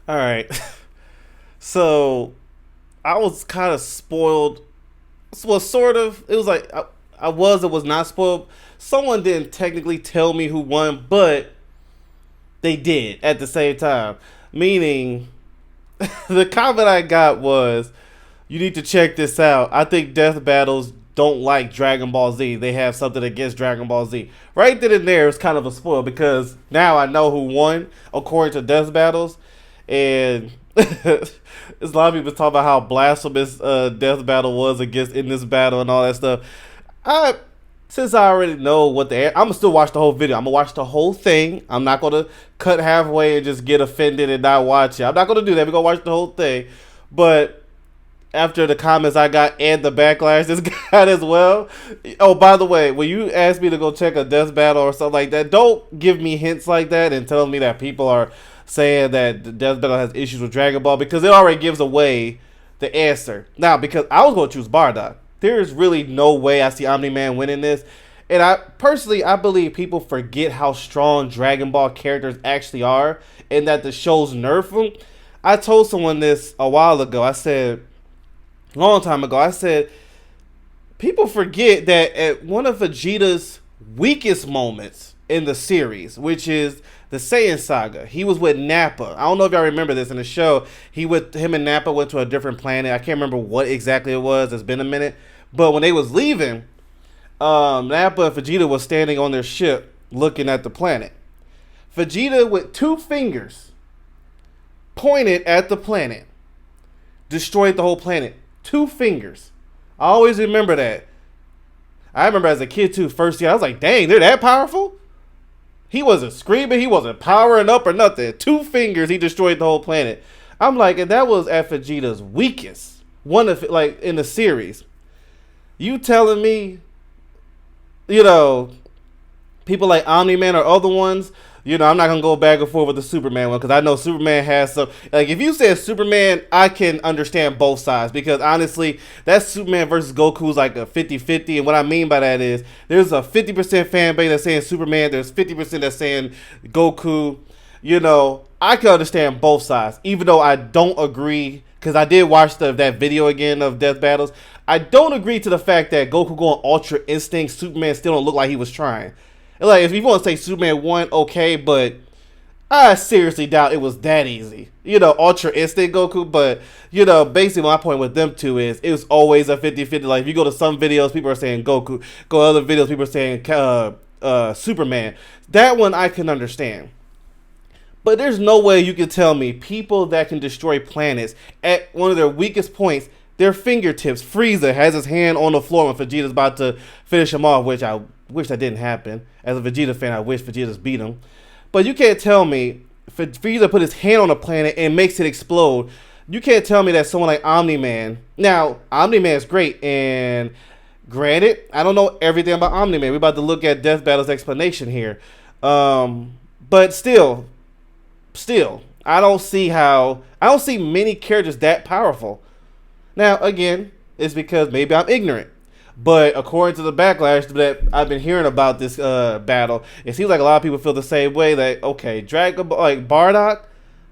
All right. So I was kind of spoiled. Well, sort of. It was like I was. It was not spoiled. Someone didn't technically tell me who won, but they did at the same time. Meaning, the comment I got was, "You need to check this out. I think Death Battles don't like Dragon Ball Z. They have something against Dragon Ball Z." Right then and there, it's kind of a spoil because now I know who won according to Death Battles, and there's a lot of people talk about how blasphemous Death Battle was against in this battle and all that stuff. I Since I already know what I'm gonna still watch the whole video. I'm gonna watch the whole thing. I'm not gonna cut halfway and just get offended and not watch it. I'm not gonna do that. We're gonna watch the whole thing. But after the comments I got and the backlash this got as well. Oh, by the way, when you ask me to go check a death battle or something like that, don't give me hints like that and tell me that people are saying that the death battle has issues with Dragon Ball, because it already gives away the answer. Now, because I was going to choose Bardock, there is really no way I see Omni-Man winning this. And I believe people forget how strong Dragon Ball characters actually are, and that the shows nerf them. I told someone this a while ago. I said, long time ago, I said, people forget that at one of Vegeta's weakest moments in the series, which is the Saiyan saga, he was with Nappa. I don't know if y'all remember this in the show. Him and Nappa went to a different planet. I can't remember what exactly it was. It's been a minute. But when they was leaving, Nappa and Vegeta was standing on their ship looking at the planet. Vegeta with two fingers pointed at the planet destroyed the whole planet. Two fingers. I always remember that. I remember as a kid too, first year, I was like, dang, they're that powerful? He wasn't screaming, he wasn't powering up or nothing. Two fingers, he destroyed the whole planet. I'm like, and that was at Vegeta's weakest. One of, like, in the series. You telling me, people like Omni-Man or other ones, I'm not going to go back and forth with the Superman one, because I know Superman has some, like, if you said Superman, I can understand both sides, because honestly, that Superman versus Goku is like a 50-50, and what I mean by that is, there's a 50% fan base that's saying Superman, there's 50% that's saying Goku. I can understand both sides, even though I don't agree, because I did watch that video again of Death Battles. I don't agree to the fact that Goku going Ultra Instinct, Superman still don't look like he was trying. Like, if you want to say Superman won, okay, but I seriously doubt it was that easy. Ultra Instinct Goku, but, basically my point with them two is, it was always a 50-50. Like, if you go to some videos, people are saying Goku. Go to other videos, people are saying Superman. That one I can understand. But there's no way you can tell me people that can destroy planets at one of their weakest points, their fingertips. Frieza has his hand on the floor when Vegeta's about to finish him off, which I wish that didn't happen. As a Vegeta fan, I wish Vegeta's beat him. But you can't tell me Frieza put his hand on a planet and makes it explode. You can't tell me that someone like Omni-Man. Now, Omni-Man is great, and granted, I don't know everything about Omni-Man. We're about to look at Death Battle's explanation here. But still, I don't see many characters that powerful. Now, again, it's because maybe I'm ignorant. But according to the backlash that I've been hearing about this battle, it seems like a lot of people feel the same way. That, okay, Dragon Ball, like Bardock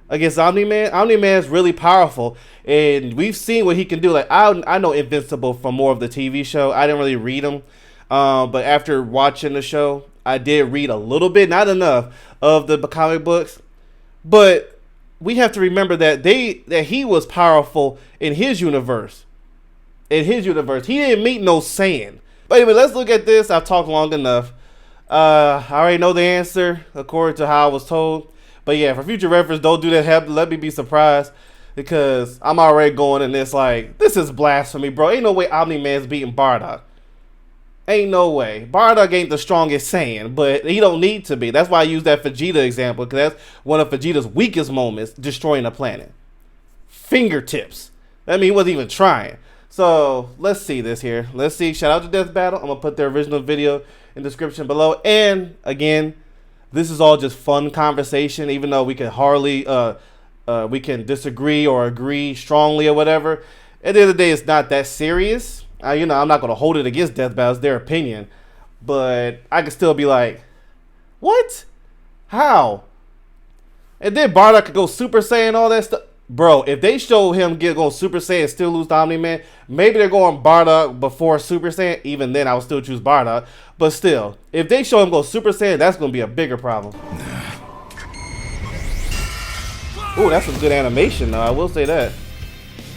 against Omni-Man. Omni-Man is really powerful, and we've seen what he can do. Like, I know Invincible from more of the TV show. I didn't really read him, but after watching the show, I did read a little bit, not enough, of the comic books. But we have to remember that he was powerful in his universe. He didn't meet no Saiyan. But anyway, let's look at this. I've talked long enough. I already know the answer according to how I was told. But yeah, for future reference, don't do that. Let me be surprised, because I'm already going in this like, this is blasphemy, bro. Ain't no way Omni-Man's beating Bardock. Ain't no way. Bardock ain't the strongest Saiyan, but he don't need to be. That's why I use that Vegeta example, because that's one of Vegeta's weakest moments, destroying a planet. Fingertips. That means he wasn't even trying. So, let's see this here. Let's see. Shout out to Death Battle. I'm going to put their original video in the description below. And, again, this is all just fun conversation, even though we can hardly, we can disagree or agree strongly or whatever. At the end of the day, it's not that serious. I'm not going to hold it against Death Battle. It's their opinion. But I can still be like, what? How? And then Bardock could go Super Saiyan, all that stuff. Bro, if they show him go Super Saiyan and still lose to Omni-Man, maybe they're going Bardock before Super Saiyan. Even then, I would still choose Bardock. But still, if they show him go Super Saiyan, that's going to be a bigger problem. Ooh, that's some good animation, though. I will say that.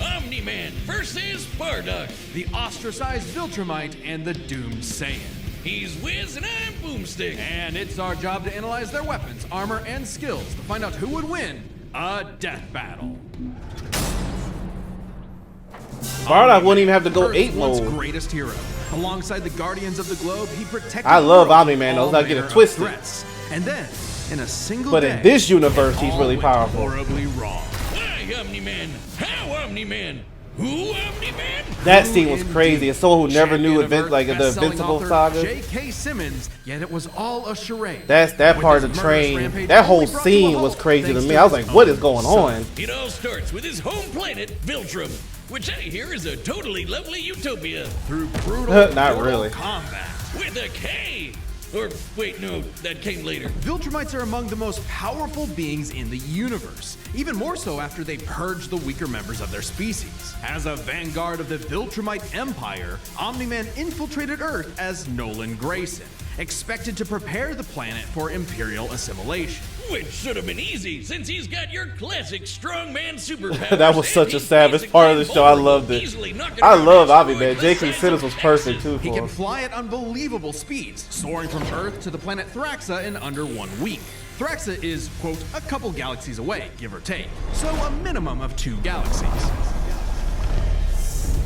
Omni-Man versus Bardock. The ostracized Viltrumite and the doomed Saiyan. He's Wiz and I'm Boomstick. And it's our job to analyze their weapons, armor, and skills to find out who would win a death battle. Bardock wouldn't even have to go 8 Earth's mode. greatest hero. Alongside the Guardians of the Globe, he protected I love the world Omni-Man, though. from Let's not all get it manner of twisted. threats. And then, in a single But day, in this universe, he's all really went powerful. horribly wrong. Why Omni-Man? How Omni-Man? Who Omni-Man? That scene was crazy. As someone who never knew Champion of like Earth, the best-selling Invincible author saga. J.K. Simmons, yet it was all a charade. With part his of the murderous train. rampage That whole only brought to a scene halt was crazy to thanks me. I was his like, what own is going son. on? It all starts with his home planet, Viltrum, which I hear is a totally lovely utopia. Through brutal Not mortal really. combat. With a K! Or, wait, no, that came later. Viltrumites are among the most powerful beings in the universe, even more so after they purge the weaker members of their species. As a vanguard of the Viltrumite Empire, Omni-Man infiltrated Earth as Nolan Grayson, expected to prepare the planet for Imperial assimilation. Which should have been easy, since he's got your classic strongman superpowers. That was such a savage part of the show. I loved it. I love Omni-Man. J.K. Simmons was perfect too He for can him. fly at unbelievable speeds, soaring from Earth to the planet Thraxa in under 1 week. Thraxa is, quote, a couple galaxies away, give or take, so a minimum of 2 galaxies.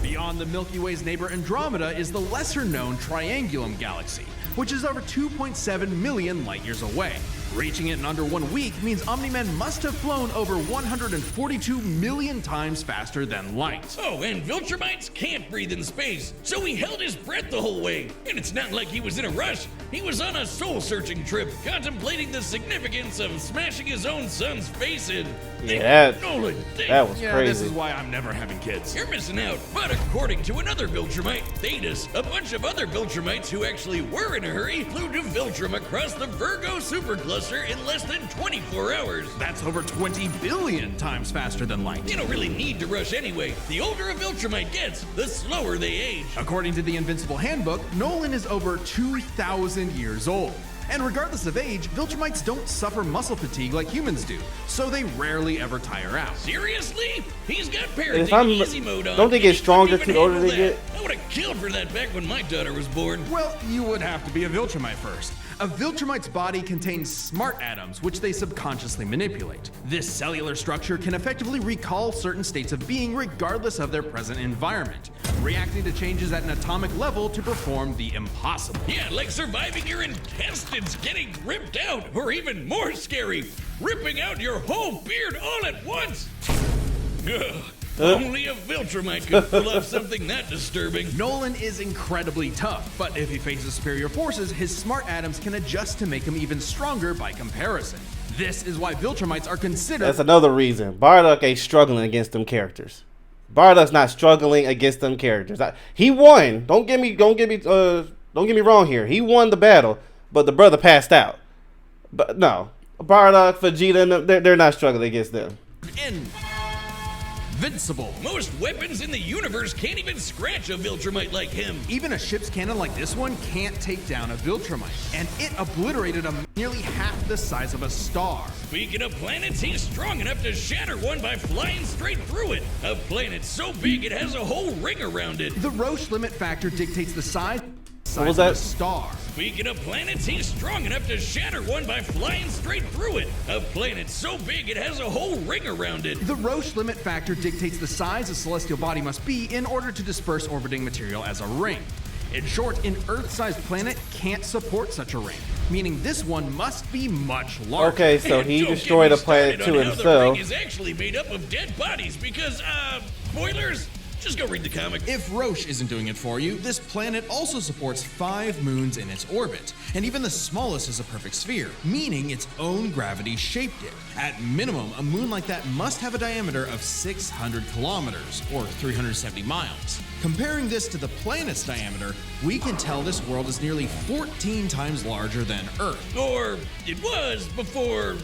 Beyond the Milky Way's neighbor Andromeda is the lesser-known Triangulum Galaxy, which is over 2.7 million light-years away. Reaching it in under 1 week means Omni-Man must have flown over 142 million times faster than light. Oh, and Viltrumites can't breathe in space, so he held his breath the whole way. And it's not like he was in a rush. He was on a soul-searching trip, contemplating the significance of smashing his own son's face in. Yeah, Nolan, that was Yeah, crazy. this is why I'm never having kids. You're missing out. But according to another Viltrumite, Thetis, a bunch of other Viltrumites who actually were in a hurry flew to Viltrum across the Virgo supercluster in less than 24 hours. That's over 20 billion times faster than light. You don't really need to rush anyway. The older a Viltrumite gets, the slower they age. According to the Invincible Handbook, Nolan is over 2,000 years old. And regardless of age, Viltrumites don't suffer muscle fatigue like humans do, so they rarely ever tire out. Seriously? He's got If parenting I'm- easy mode on. don't they get He couldn't stronger even the older handle they that. get? I would have killed for that back when my daughter was born. Well, you would have to be a Viltrumite first. A Viltrumite's body contains smart atoms, which they subconsciously manipulate. This cellular structure can effectively recall certain states of being regardless of their present environment, reacting to changes at an atomic level to perform the impossible. Yeah, like surviving your intestines getting ripped out, or even more scary, ripping out your whole beard all at once. Ugh. Only a Viltrumite could pull off something that disturbing. Nolan is incredibly tough, but if he faces superior forces, his smart atoms can adjust to make him even stronger by comparison. This is why Viltrumites are considered. That's another reason. Bardock ain't struggling against them characters. Bardock's not struggling against them characters. He won. Don't get me wrong here. He won the battle, but the brother passed out. But no, Bardock, Vegeta, and them, they're not struggling against them. Invincible. Most weapons in the universe can't even scratch a Viltrumite like him. Even a ship's cannon like this one can't take down a Viltrumite, and it obliterated a nearly half the size of a star. Speaking of planets, he's strong enough to shatter one by flying straight through it. A planet so big it has a whole ring around it. The Roche limit factor dictates the size What was of that? a star. Speaking of planets, he's strong enough to shatter one by flying straight through it. A planet so big it has a whole ring around it. The Roche limit factor dictates the size a celestial body must be in order to disperse orbiting material as a ring. In short, an Earth-sized planet can't support such a ring, meaning this one must be much larger. Okay, so And he don't get destroyed me a planet started to on how himself. The ring is actually made up of dead bodies because, spoilers, just go read the comic. If Roche isn't doing it for you, this planet also supports 5 moons in its orbit, and even the smallest is a perfect sphere, meaning its own gravity shaped it. At minimum, a moon like that must have a diameter of 600 kilometers, or 370 miles. Comparing this to the planet's diameter, we can tell this world is nearly 14 times larger than Earth. Or it was before,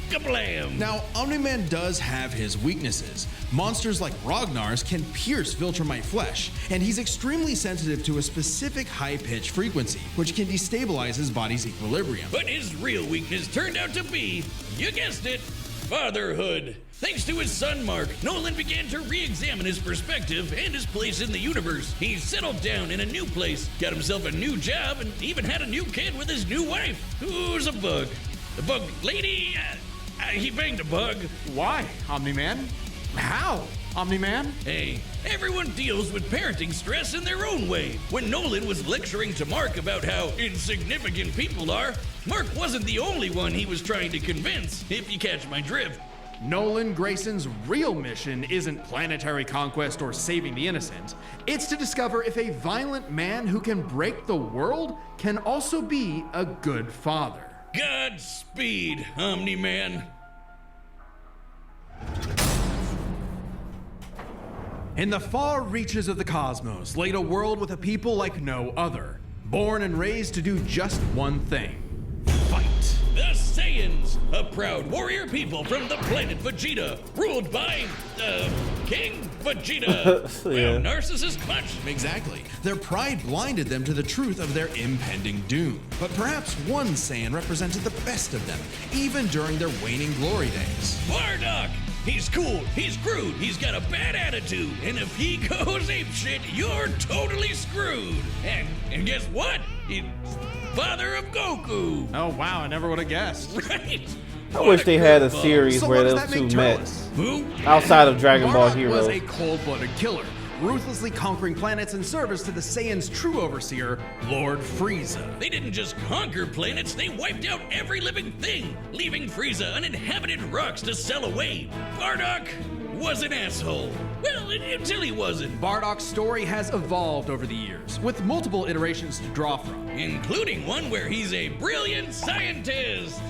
Kablam! Now, Omni-Man does have his weaknesses. Monsters like Ragnar's can pierce Viltrumite flesh, and he's extremely sensitive to a specific high-pitch frequency, which can destabilize his body's equilibrium. But his real weakness turned out to be, you guessed it, fatherhood. Thanks to his son Mark, Nolan began to re-examine his perspective and his place in the universe. He settled down in a new place, got himself a new job, and even had a new kid with his new wife, who's a bug. The bug lady, he banged a bug. Why, Omni-Man? How, Omni-Man? Hey, everyone deals with parenting stress in their own way. When Nolan was lecturing to Mark about how insignificant people are, Mark wasn't the only one he was trying to convince, if you catch my drift. Nolan Grayson's real mission isn't planetary conquest or saving the innocent. It's to discover if a violent man who can break the world can also be a good father. Godspeed, Omni-Man. In the far reaches of the cosmos laid a world with a people like no other, born and raised to do just one thing: fight. The Saiyans, a proud warrior people from the planet Vegeta, ruled by, King Vegeta. Yeah. Well, narcissist much. Exactly. Their pride blinded them to the truth of their impending doom. But perhaps one Saiyan represented the best of them, even during their waning glory days. Bardock! He's cool, he's crude, he's got a bad attitude, and if he goes apeshit, you're totally screwed. And guess what? He's father of Goku. Oh wow, I never would have guessed. Right? I wish they had a curveball. series So where what does those that two make met Turles? Who? outside of Dragon Ball Bardock Heroes. was a cold-blooded killer, ruthlessly conquering planets in service to the Saiyan's true overseer, Lord Frieza. They didn't just conquer planets, they wiped out every living thing, leaving Frieza uninhabited rocks to sell away. Bardock was an asshole. Well, until he wasn't. Bardock's story has evolved over the years, with multiple iterations to draw from. Including one where he's a brilliant scientist.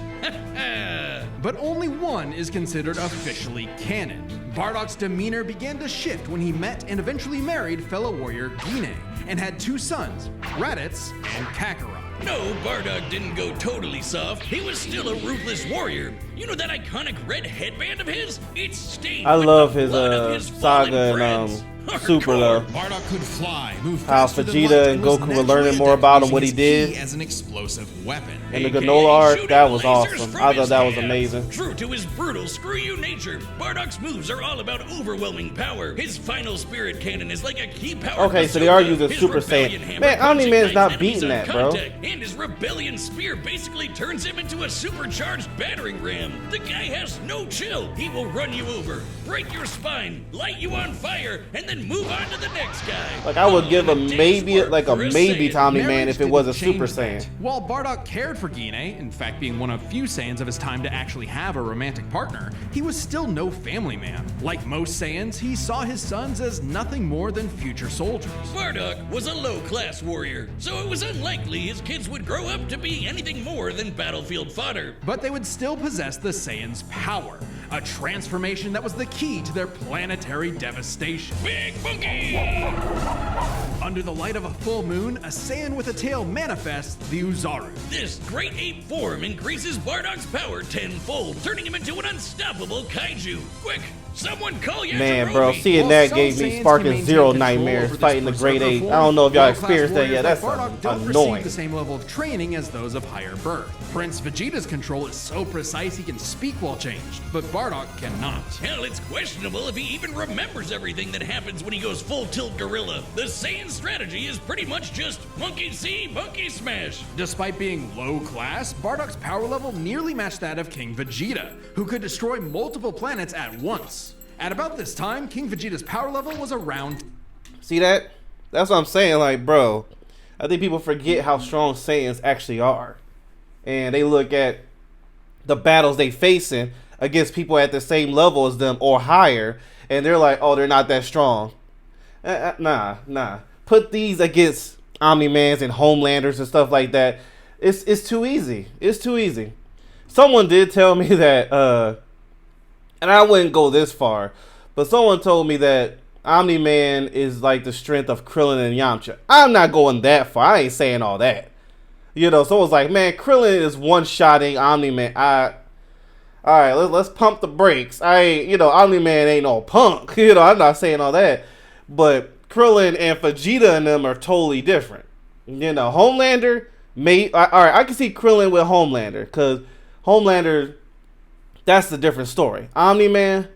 But only one is considered officially canon. Bardock's demeanor began to shift when he met and eventually married fellow warrior Guinea, and had two sons, Raditz and Kakarot. No, Bardock didn't go totally soft. He was still a ruthless warrior. You know that iconic red headband of his? It's stained I with love the his blood of his fallen saga friends. and Super Hardcore. though. Bardock could fly, move How faster than Vegeta light, and was Goku were naturally learning more adept about him, using what he his did. ki as an explosive weapon. And the AKA Granola art, shooting that was lasers awesome. from I thought his that was hands. amazing. True to his brutal screw-you nature, Bardock's moves are all about overwhelming power. His final spirit cannon is like a key power. Okay, so they bazooka. are using His Super rebellion Saiyan. hammer Man, Omni-Man's ignites not enemies beating on that, bro. contact, and his rebellion spear basically turns him into a supercharged battering ram. The guy has no chill. He will run you over, break your spine, light you on fire, and then move on to the next guy. Like I would give a In day's maybe, work like a for a maybe Saiyan. to Omni-Man Marriage if it was a didn't Super change Saiyan. that. While Bardock cared for Guinea, in fact being one of few Saiyans of his time to actually have a romantic partner, he was still no family man. Like most Saiyans, he saw his sons as nothing more than future soldiers. Bardock was a low-class warrior, so it was unlikely his kids would grow up to be anything more than battlefield fodder. But they would still possess the Saiyan's power, a transformation that was the key to their planetary devastation. Big Boogie! Under the light of a full moon, a Saiyan with a tail manifests the Uzaru. This great ape form increases Bardock's power tenfold, turning him into an unstoppable kaiju. Quick, someone call Yajirobe! Man, bro, seeing While that some gave me Saiyans sparking can zero maintain control nightmares over this fighting the Great berserker Ape. form, I don't know if y'all world-class experienced that yet. warriors That's like Bardock don't annoying. receive the same level of training as those of higher birth. Prince Vegeta's control is so precise he can speak while changed, but Bardock cannot. Hell, it's questionable if he even remembers everything that happens when he goes full tilt gorilla. The Saiyan strategy is pretty much just monkey see, monkey smash. Despite being low class, Bardock's power level nearly matched that of King Vegeta, who could destroy multiple planets at once. At about this time, King Vegeta's power level was around. See that? That's what I'm saying. Like, bro, I think people forget how strong Saiyans actually are. And they look at the battles they facing against people at the same level as them or higher, and they're like, oh, they're not that strong. Nah. Put these against Omni-Mans and Homelanders and stuff like that. It's too easy. It's too easy. Someone did tell me that, and I wouldn't go this far, but someone told me that Omni-Man is like the strength of Krillin and Yamcha. I'm not going that far. I ain't saying all that. You know, someone's like, man, Krillin is one-shotting Omni-Man. I all right, let's pump the brakes. I ain't, Omni-Man ain't no punk. I'm not saying all that, but Krillin and Vegeta and them are totally different. Homelander, all right, I can see Krillin with Homelander, because Homelander, that's a different story. Omni-Man,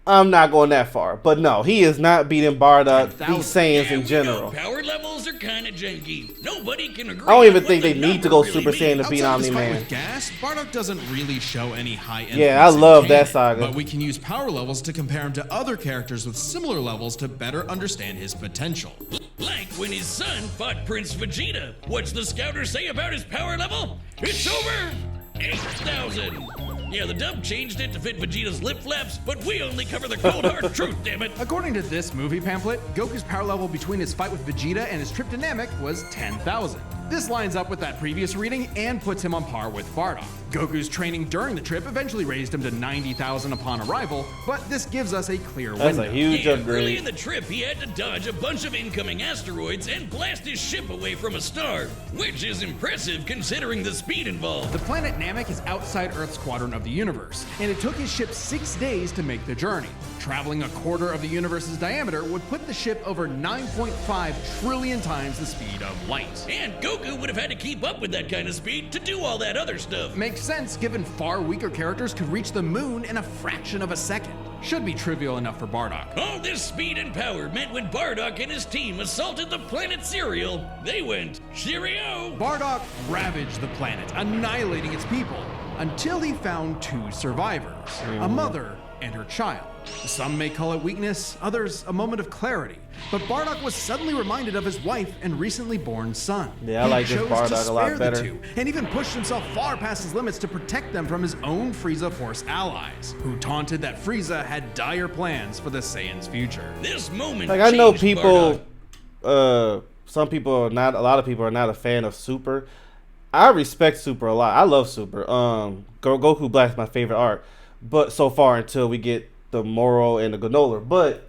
I'm not going that far, but no, he is not beating Bardock, these Saiyans in general. Power levels are kind of janky. Nobody can agree. I don't even think they need to go Super Saiyan to beat Omni-Man. With gas, Bardock doesn't really show any high end. Yeah, I love that saga. But we can use power levels to compare him to other characters with similar levels to better understand his potential. Like when his son fought Prince Vegeta. What's the scouter say about his power level? It's over 8,000. Yeah, the dub changed it to fit Vegeta's lip flaps, but we only cover the cold hard truth, damn it. According to this movie pamphlet, Goku's power level between his fight with Vegeta and his trip to Namek was 10,000. This lines up with that previous reading and puts him on par with Bardock. Goku's training during the trip eventually raised him to 90,000 upon arrival, but this gives us a clear window. That's a huge upgrade. Early in the trip, he had to dodge a bunch of incoming asteroids and blast his ship away from a star, which is impressive considering the speed involved. The planet Namek is outside Earth's quadrant of the universe, and it took his ship 6 days to make the journey. Traveling a quarter of the universe's diameter would put the ship over 9.5 trillion times the speed of light. And Goku would have had to keep up with that kind of speed to do all that other stuff. Makes sense, given far weaker characters could reach the moon in a fraction of a second. Should be trivial enough for Bardock. All this speed and power meant when Bardock and his team assaulted the planet Cereal, they went, cheerio! Bardock ravaged the planet, annihilating its people, until he found 2 survivors, a mother and her child. Some may call it weakness, others a moment of clarity. But Bardock was suddenly reminded of his wife and recently born son. Yeah, I like this Bardock a lot better. Two, and even pushed himself far past his limits to protect them from his own Frieza Force allies, who taunted that Frieza had dire plans for the Saiyans' future. This moment I know people, Bardock. some people are not, a lot of people are not a fan of Super. I respect Super a lot. I love Super. Goku Black's my favorite arc, but so far until we get the Moro and the Granola. But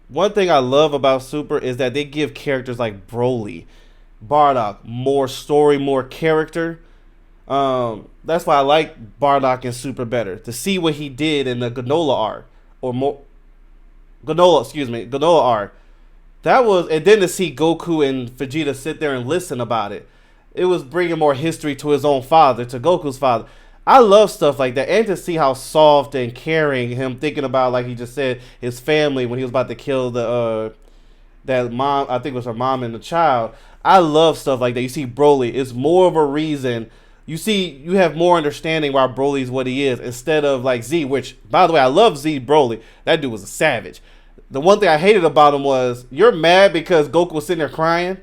one thing I love about Super is that they give characters like Broly, Bardock more story, more character. That's why I like Bardock and Super better. To see what he did in the Granola arc, or more Granola arc. That was, and then to see Goku and Vegeta sit there and listen about it. It was bringing more history to his own father, to Goku's father. I love stuff like that, and to see how soft and caring him thinking about, like he just said, his family when he was about to kill that mom. I think it was her mom and the child. I love stuff like that. You see Broly, it's more of a reason. You have more understanding why Broly's what he is instead of like Z. Which, by the way, I love Z Broly. That dude was a savage. The one thing I hated about him was you're mad because Goku was sitting there crying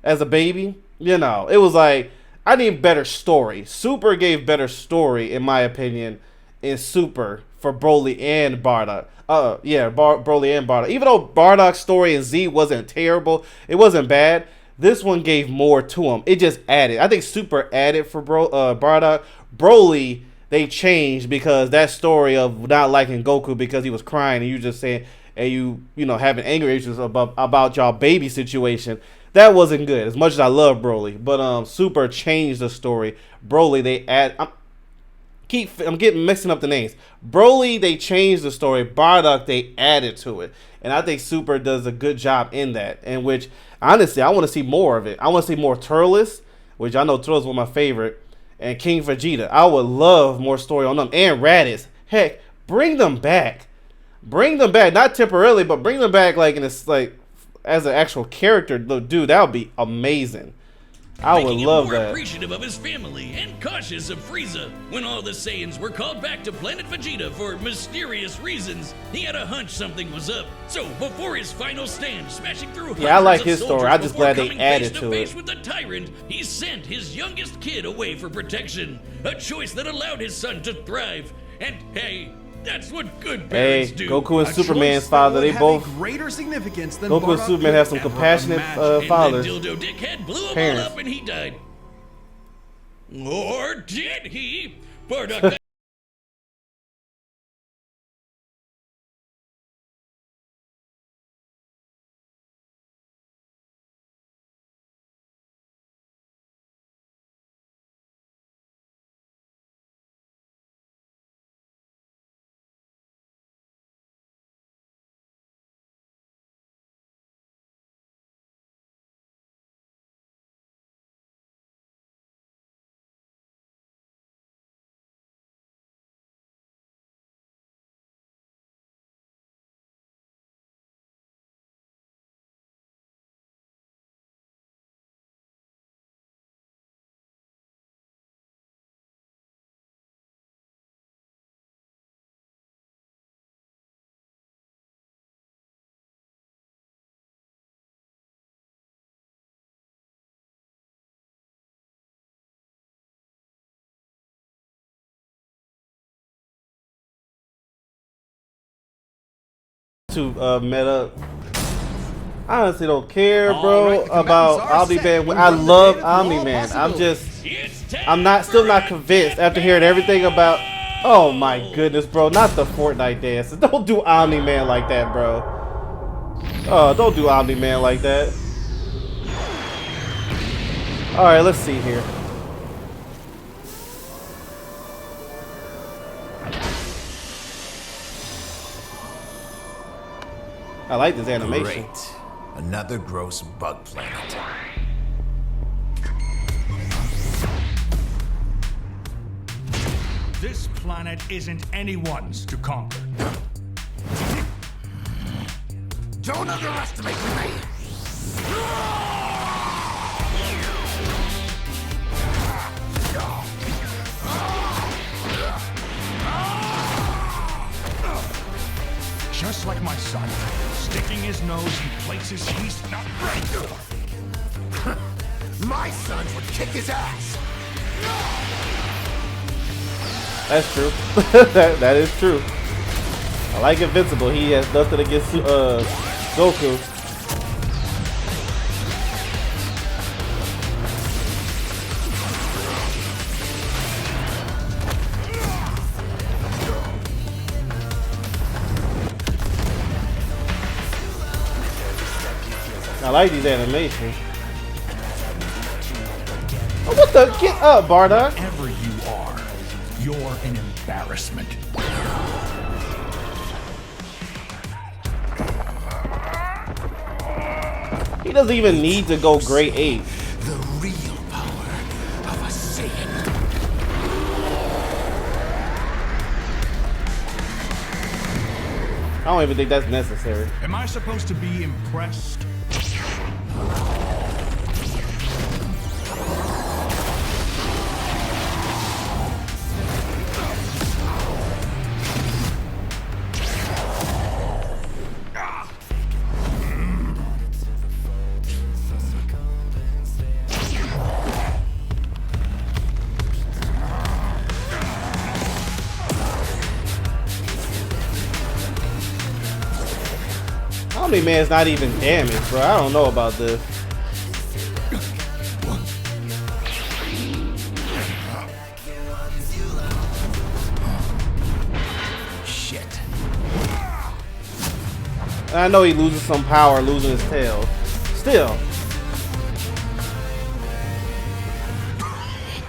as a baby. It was like, I need better story. Super gave better story, in my opinion, in Super for Broly and Bardock. Broly and Bardock. Even though Bardock's story in Z wasn't terrible, it wasn't bad. This one gave more to him. It just added. I think Super added for Bardock. Broly, they changed because that story of not liking Goku because he was crying and you just saying, and you having anger issues about y'all baby situation. That wasn't good. As much as I love Broly, but Super changed the story. Broly, they add. I'm getting mixing up the names. Broly, they changed the story. Bardock, they added to it, and I think Super does a good job in that. In which, honestly, I want to see more of it. I want to see more Turles, which I know Turles was my favorite, and King Vegeta. I would love more story on them, and Raditz. Heck, bring them back. Bring them back, not temporarily, but bring them back like in this as an actual character. Dude, that would be amazing. I would love that. Appreciative of his family and cautious of Frieza. When all the Saiyans were called back to planet Vegeta for mysterious reasons, he had a hunch something was up. So before his final stand, smashing through I like his story. I'm just glad they added to it. With the tyrant, he sent his youngest kid away for protection, a choice that allowed his son to thrive. And hey, that's what good parents do. Goku and Superman's father, they both greater significance than Goku and Superman have some compassionate fathers. And dildo dickhead blew him all up and he died. Or did he? Bardock too meta. I honestly don't care, All bro, right, the about combatants are set. Omni-Man. You I run the love data through all Omni-Man. It's time I'm still for not a convinced after death hearing everything about. battle! Oh my goodness, bro! Not the Fortnite dances. Don't do Omni-Man like that, bro. Oh, don't do Omni-Man like that. All right, let's see here. I like this animation. Great. Another gross bug planet. This planet isn't anyone's to conquer. Don't underestimate me! Just like my son, sticking his nose in places he's not ready for. My sons would kick his ass! That's true. that is true. I like Invincible. He has nothing against Goku. I like these animations. Oh, what the? Get up, Bardock. Whatever you are, you're an embarrassment. He doesn't even need to go grade 8. The real power of a Saiyan. I don't even think that's necessary. Am I supposed to be impressed? Omni-Man's not even damaged, bro. I don't know about this. Shit. I know he loses some power losing his tail. Still.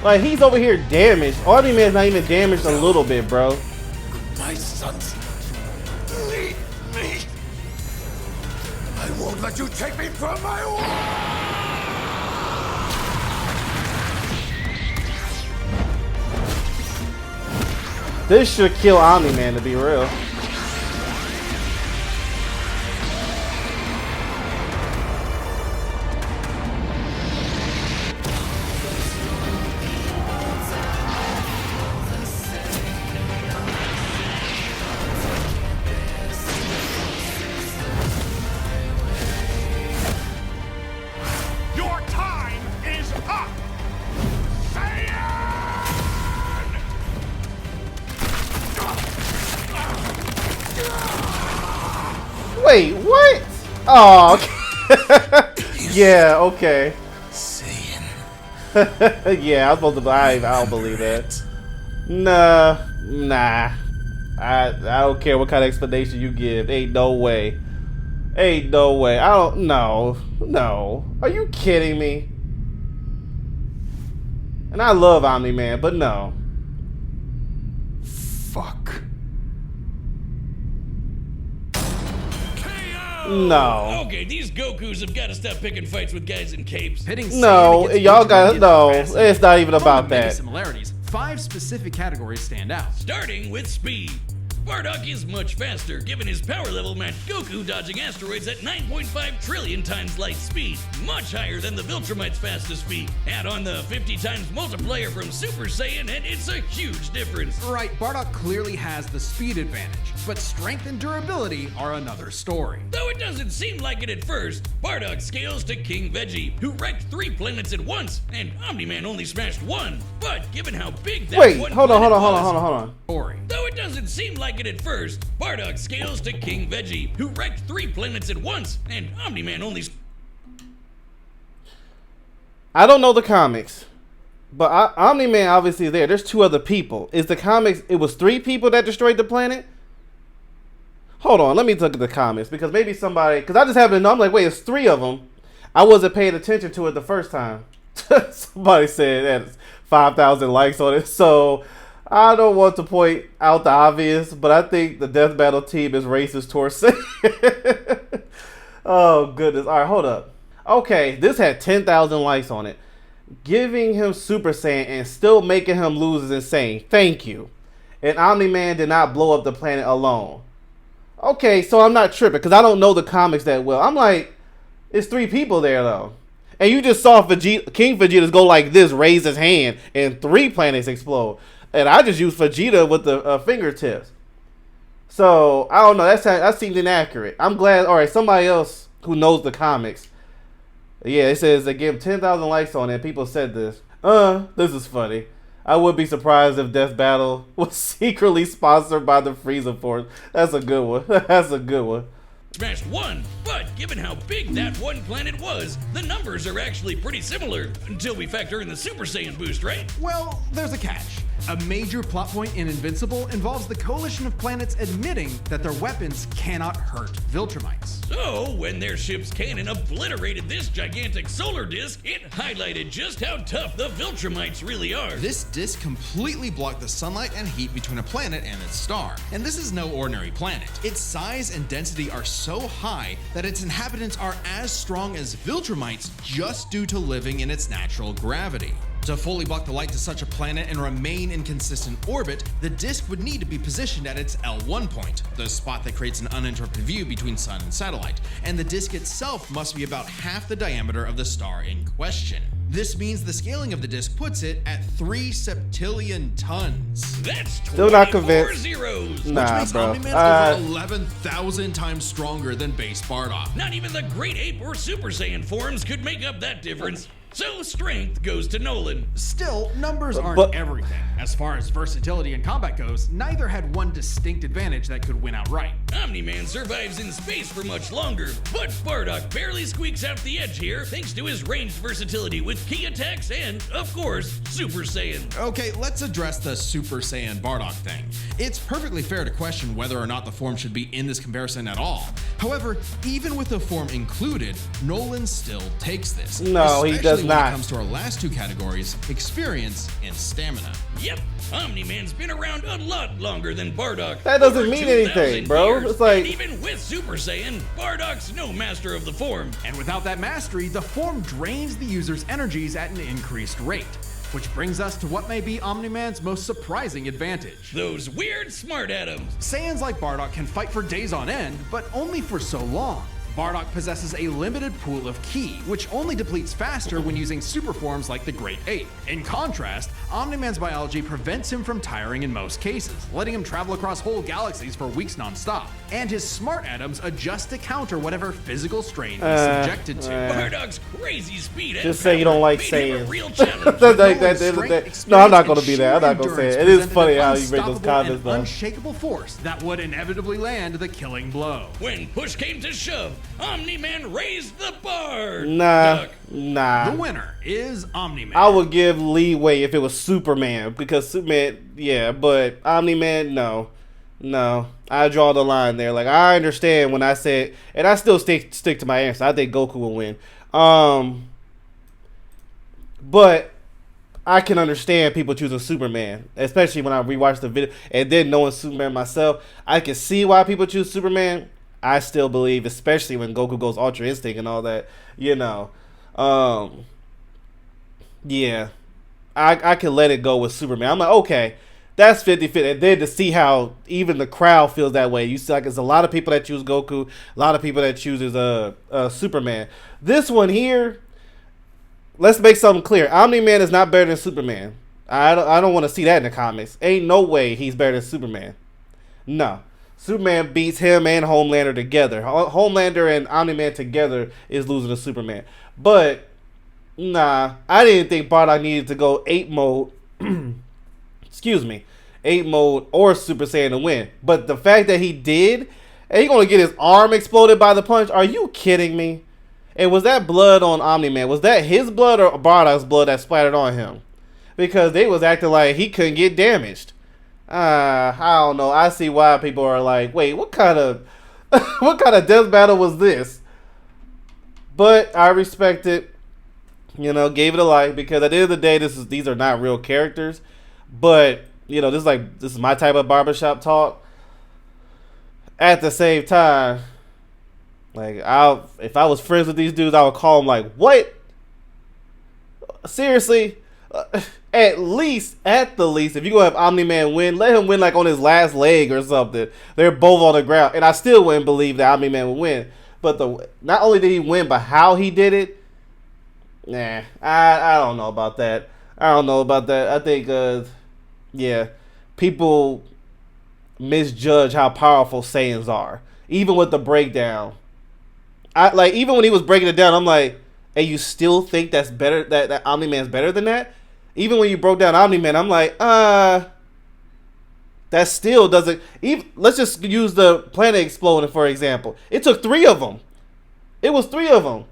Like, he's over here damaged. Omni-Man's not even damaged a little bit, bro. My sons. Leave me. I won't let you take me from my world. This should kill Omni-Man, to be real. Your time is up! Wait, what? Oh, okay. Yeah, okay. Saiyan. Yeah, I was supposed to believe. I don't believe that. Nah. I don't care what kind of explanation you give. Ain't no way. Ain't no way. I don't. No. Are you kidding me? And I love Omni-Man, but no. Fuck. No. Okay, these Gokus have got to stop picking fights with guys in capes. Pitting No, Saiyan against y'all Ultraman got is no. fascinating. It's not even From about the many that. similarities, 5 specific categories stand out. Starting with speed. Bardock is much faster, given his power level matched Goku dodging asteroids at 9.5 trillion times light speed, much higher than the Viltrumite's fastest speed. Add on the 50 times multiplier from Super Saiyan, and it's a huge difference. Right, Bardock clearly has the speed advantage, but strength and durability are another story. Though it doesn't seem like it at first, Bardock scales to King Veggie, who wrecked 3 planets at once, and Omni-Man only smashed 1. But given how big that Wait, one hold on. planet was, Story. though it doesn't seem like it at first, Bardock scales to King Veggie, who wrecked 3 planets at once, and Omni-Man only... I don't know the comics, but Omni-Man obviously is there. There's 2 other people. Is the comics, it was 3 people that destroyed the planet? Hold on, let me look at the comments, because maybe somebody, because I just happen to know, I'm like, wait, it's 3 of them. I wasn't paying attention to it the first time. Somebody said that 5,000 likes on it, so I don't want to point out the obvious, but I think the Death Battle team is racist towards Saiyan. Oh, goodness. All right, hold up. Okay, this had 10,000 likes on it. Giving him Super Saiyan and still making him lose is insane. Thank you. And Omni-Man did not blow up the planet alone. Okay, so I'm not tripping because I don't know the comics that well. I'm like, it's 3 people there though. And you just saw King Vegeta go like this, raise his hand, and 3 planets explode. And I just used Vegeta with the fingertips. So, I don't know. That seems inaccurate. I'm glad. All right, somebody else who knows the comics. Yeah, it says they give 10,000 likes on it. People said this. This is funny. I would be surprised if Death Battle was secretly sponsored by the Frieza Force. That's a good one. That's a good one. Smashed 1, but given how big that one planet was, the numbers are actually pretty similar, until we factor in the Super Saiyan boost, right? Well, there's a catch. A major plot point in Invincible involves the coalition of planets admitting that their weapons cannot hurt Viltrumites. So, when their ship's cannon obliterated this gigantic solar disk, it highlighted just how tough the Viltrumites really are. This disk completely blocked the sunlight and heat between a planet and its star. And this is no ordinary planet. Its size and density are so high that its inhabitants are as strong as Viltrumites just due to living in its natural gravity. To fully block the light to such a planet and remain in consistent orbit, the disk would need to be positioned at its L1 point, the spot that creates an uninterrupted view between sun and satellite, and the disk itself must be about half the diameter of the star in question. This means the scaling of the disk puts it at 3 septillion tons. That's Still not 24 convinced. zeros. Nah, Which makes bro. Omni-Man over 11,000 times stronger than base Bardock. Not even the Great Ape or Super Saiyan forms could make up that difference. So strength goes to Nolan. Still, numbers aren't But- everything. As far as versatility in combat goes, neither had one distinct advantage that could win outright. Omni-Man survives in space for much longer, but Bardock barely squeaks out the edge here thanks to his ranged versatility with key attacks and, of course, Super Saiyan. Okay, let's address the Super Saiyan Bardock thing. It's perfectly fair to question whether or not the form should be in this comparison at all. However, even with the form included, Nolan still takes this. No, he does Especially when not. it comes to our last 2 categories, experience and stamina. Yep, Omni-Man's been around a lot longer than Bardock. That doesn't Over mean 2,000 anything, bro. years. It's like- And even with Super Saiyan, Bardock's no master of the form. And without that mastery, the form drains the user's energies at an increased rate. Which brings us to what may be Omni-Man's most surprising advantage. Those weird smart atoms. Saiyans like Bardock can fight for days on end, but only for so long. Bardock possesses a limited pool of ki, which only depletes faster when using super forms like the Great Ape. In contrast, Omni-Man's biology prevents him from tiring in most cases, letting him travel across whole galaxies for weeks non-stop. And his smart atoms adjust to counter whatever physical strain he's subjected to. Bardock's crazy speed and Just say you don't power like made him a Saiyans. real challenge. No, I'm not gonna be there. I'm not gonna say it. It is funny how you make those comments, though. Unshakable force that would inevitably land the killing blow. When push came to shove, Omni-Man raised the bar. Nah, Duck. nah. The winner is Omni-Man. I would give leeway if it was Superman, because Superman, yeah, but Omni-Man, no. I draw the line there. Like, I understand when I said, and I still stick to my answer. I think Goku will win. But I can understand people choosing Superman, especially when I rewatched the video and then knowing Superman myself. I can see why people choose Superman. I still believe, especially when Goku goes Ultra Instinct and all that, you know. Yeah, I can let it go with Superman. I'm like, okay, that's 50-50. And then to see how even the crowd feels that way. You see, like, there's a lot of people that choose Goku, a lot of people that chooses Superman. This one here, let's make something clear. Omni-Man is not better than Superman. I don't want to see that in the comics. Ain't no way he's better than Superman. No. Superman beats him and Homelander together. Homelander and Omni-Man together is losing to Superman. But, nah, I didn't think Bardock needed to go ape mode. Excuse me. Ape Mode or Super Saiyan to win. But the fact that he did, and he gonna get his arm exploded by the punch. Are you kidding me? And was that blood on Omni-Man? Was that his blood or Bardock's blood that splattered on him? Because they was acting like he couldn't get damaged. I don't know. I see why people are like, wait, what kind of what kind of death battle was this? But I respect it. You know, gave it a like, because at the end of the day, these are not real characters. But you know, this is my type of barbershop talk. At the same time, like if I was friends with these dudes, I would call them like, what? Seriously? At the least, if you go have Omni-Man win, let him win like on his last leg or something. They're both on the ground, and I still wouldn't believe that Omni-Man would win. But not only did he win, but how he did it, nah, I don't know about that. I think, yeah, people misjudge how powerful Saiyans are, even with the breakdown. Even when he was breaking it down, I'm like, hey, you still think that's better? That Omni-Man's better than that? Even when you broke down Omni-Man, I'm like, that still doesn't. Let's just use the planet exploding for example. It took 3 of them. It was 3 of them.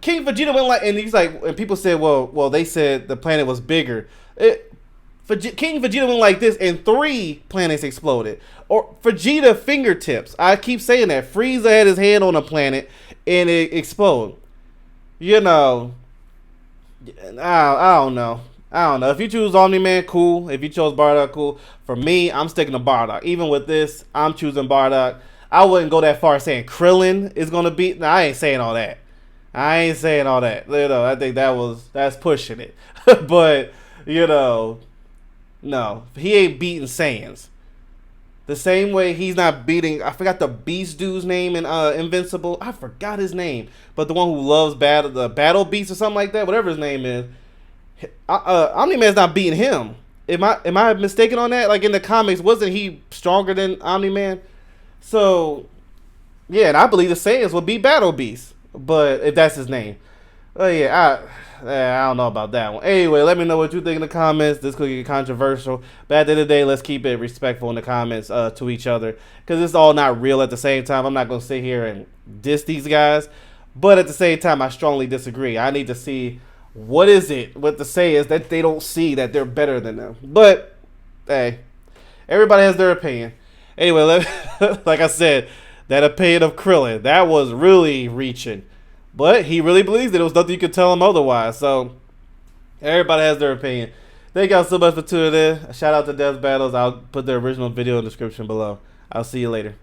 King Vegeta went like, and he's like, and people said, well, they said the planet was bigger. King Vegeta went like this, and 3 planets exploded. Or Vegeta fingertips. I keep saying that. Frieza had his hand on a planet, and it exploded. You know, I don't know. If you choose Omni-Man, cool. If you chose Bardock, cool. For me, I'm sticking to Bardock. Even with this, I'm choosing Bardock. I wouldn't go that far saying Krillin is gonna beat. Nah, I ain't saying all that. You know, I think that's pushing it. But you know, no, he ain't beating Saiyans. The same way he's not beating, I forgot the Beast dude's name in Invincible. I forgot his name, but the one who loves the Battle Beast or something like that, whatever his name is. Omni-Man's not beating him. Am I mistaken on that? Like in the comics, wasn't he stronger than Omni-Man? So yeah, and I believe the Saiyans will beat Battle Beast, but if that's his name. Oh yeah, I don't know about that one. Anyway, let me know what you think in the comments. This could get controversial, but at the end of the day, let's keep it respectful in the comments to each other, because it's all not real at the same time. I'm not going to sit here and diss these guys, but at the same time, I strongly disagree. I need to see what is it with the Saiyans that they don't see that they're better than them. But hey, everybody has their opinion. Anyway, like I said, that opinion of Krillin, that was really reaching. But he really believes that there was nothing you could tell him otherwise. So everybody has their opinion. Thank y'all so much for tuning in. Shout out to Death Battles. I'll put the original video in the description below. I'll see you later.